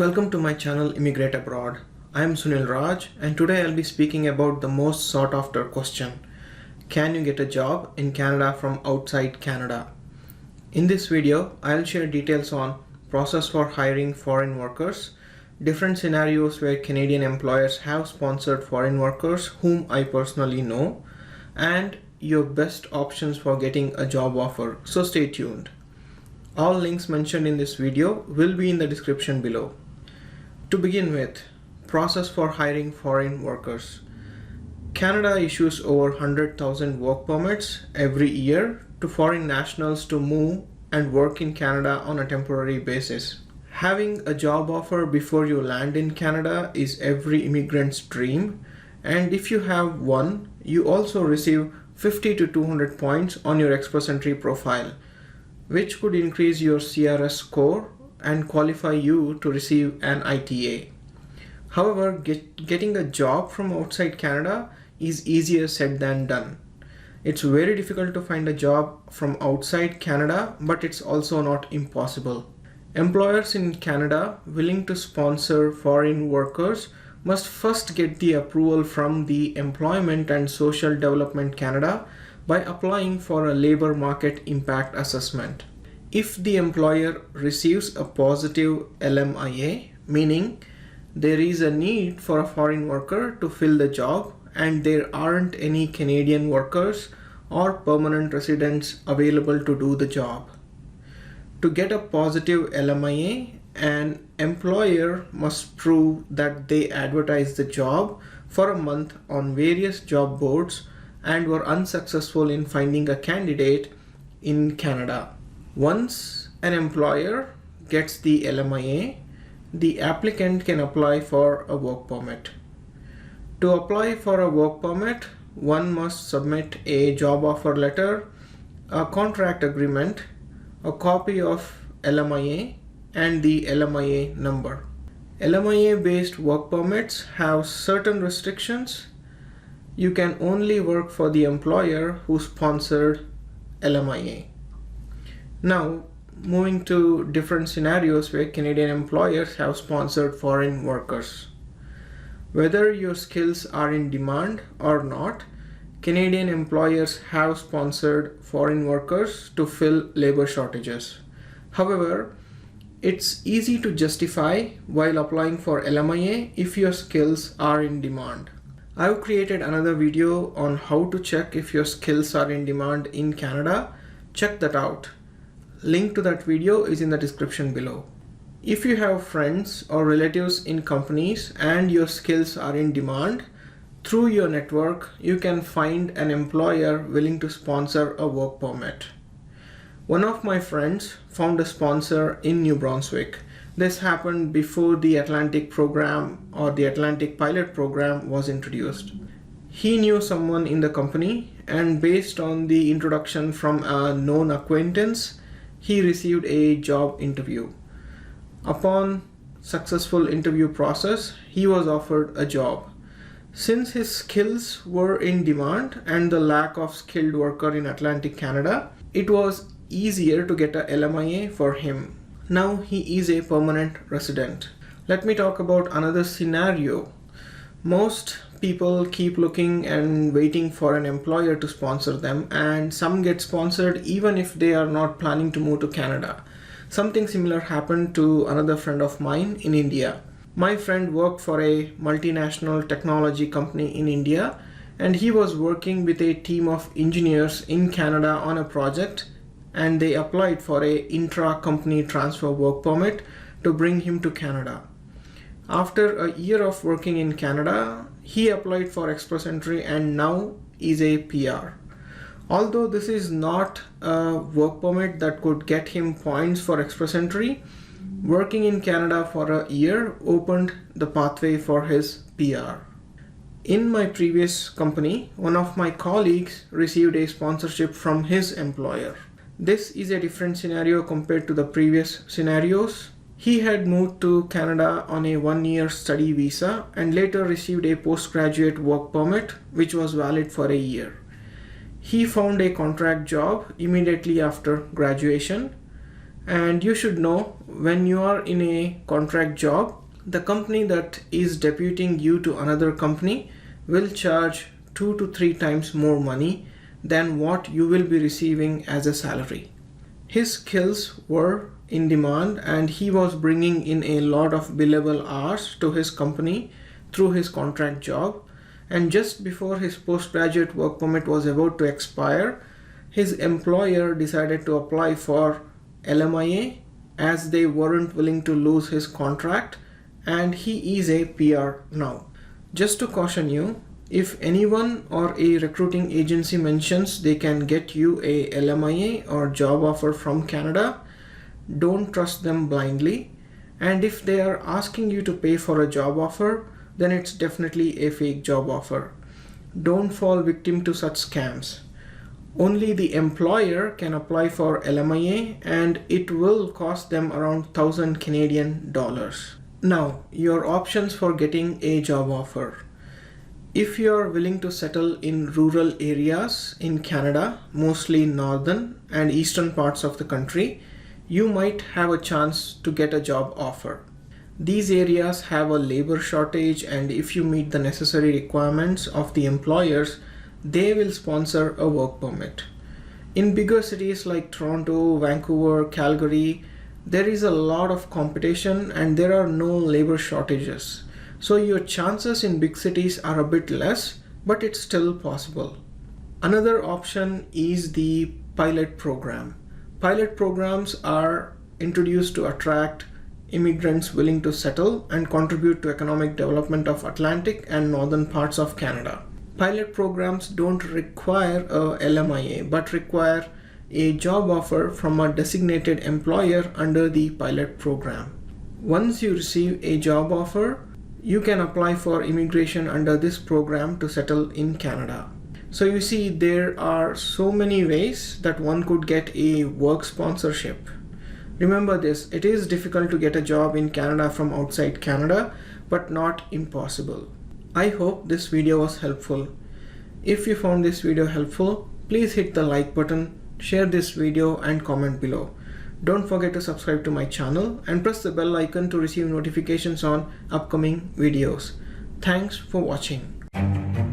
Welcome to my channel Immigrate Abroad. I am Sunil Raj and today I'll be speaking about the most sought after question. Can you get a job in Canada from outside Canada? In this video, I'll share details on process for hiring foreign workers, different scenarios where Canadian employers have sponsored foreign workers whom I personally know, and your best options for getting a job offer. So stay tuned. All links mentioned in this video will be in the description below. To begin with, process for hiring foreign workers. Canada issues over 100,000 work permits every year to foreign nationals to move and work in Canada on a temporary basis. Having a job offer before you land in Canada is every immigrant's dream, and if you have one, you also receive 50 to 200 points on your Express Entry profile, which could increase your CRS score and qualify you to receive an ITA. However, getting a job from outside Canada is easier said than done. It's very difficult to find a job from outside Canada, but it's also not impossible. Employers in Canada willing to sponsor foreign workers must first get the approval from the Employment and Social Development Canada by applying for a labor market impact assessment. If the employer receives a positive LMIA, meaning there is a need for a foreign worker to fill the job and there aren't any Canadian workers or permanent residents available to do the job. To get a positive LMIA, an employer must prove that they advertised the job for a month on various job boards and were unsuccessful in finding a candidate in Canada. Once an employer gets the LMIA, the applicant can apply for a work permit. To apply for a work permit, one must submit a job offer letter, a contract agreement, a copy of LMIA, and the LMIA number. LMIA-based work permits have certain restrictions. You can only work for the employer who sponsored LMIA. Now, moving to different scenarios where Canadian employers have sponsored foreign workers. Whether your skills are in demand or not, Canadian employers have sponsored foreign workers to fill labor shortages. However, it's easy to justify while applying for LMIA if your skills are in demand. I've created another video on how to check if your skills are in demand in Canada. Check that out. Link to that video is in the description below. If you have friends or relatives in companies and your skills are in demand, through your network, you can find an employer willing to sponsor a work permit. One of my friends found a sponsor in New Brunswick. This happened before the Atlantic program or the Atlantic pilot program was introduced. He knew someone in the company, and based on the introduction from a known acquaintance, he received a job interview. Upon successful interview process, he was offered a job. Since his skills were in demand and the lack of skilled worker in Atlantic Canada, it was easier to get a LMIA for him. Now he is a permanent resident. Let me talk about another scenario. Most people keep looking and waiting for an employer to sponsor them, and some get sponsored even if they are not planning to move to Canada. Something similar happened to another friend of mine in India. My friend worked for a multinational technology company in India, and he was working with a team of engineers in Canada on a project, and they applied for a intra-company transfer work permit to bring him to Canada. After a year of working in Canada, he applied for Express Entry and now is a PR. Although this is not a work permit that could get him points for Express Entry, working in Canada for a year opened the pathway for his PR. In my previous company, one of my colleagues received a sponsorship from his employer. This is a different scenario compared to the previous scenarios. He had moved to Canada on a 1-year study visa and later received a postgraduate work permit which was valid for a year. He found a contract job immediately after graduation. And you should know, when you are in a contract job, the company that is deputing you to another company will charge 2 to 3 times more money than what you will be receiving as a salary. His skills were in demand and he was bringing in a lot of billable hours to his company through his contract job. And just before his postgraduate work permit was about to expire, his employer decided to apply for LMIA as they weren't willing to lose his contract, and he is a PR now. Just to caution you, if anyone or a recruiting agency mentions they can get you a LMIA or job offer from Canada, don't trust them blindly. And if they are asking you to pay for a job offer, then it's definitely a fake job offer. Don't fall victim to such scams. Only the employer can apply for LMIA and it will cost them around 1,000 Canadian dollars. Now, your options for getting a job offer. If you are willing to settle in rural areas in Canada, mostly northern and eastern parts of the country, you might have a chance to get a job offer. These areas have a labor shortage, and if you meet the necessary requirements of the employers, they will sponsor a work permit. In bigger cities like Toronto, Vancouver, Calgary, there is a lot of competition and there are no labor shortages. So your chances in big cities are a bit less, but it's still possible. Another option is the pilot program. Pilot programs are introduced to attract immigrants willing to settle and contribute to economic development of Atlantic and northern parts of Canada. Pilot programs don't require a LMIA but require a job offer from a designated employer under the pilot program. Once you receive a job offer, you can apply for immigration under this program to settle in Canada. So you see, there are so many ways that one could get a work sponsorship. Remember this, it is difficult to get a job in Canada from outside Canada, but not impossible. I hope this video was helpful. If you found this video helpful, please hit the like button, share this video and comment below. Don't forget to subscribe to my channel and press the bell icon to receive notifications on upcoming videos. Thanks for watching.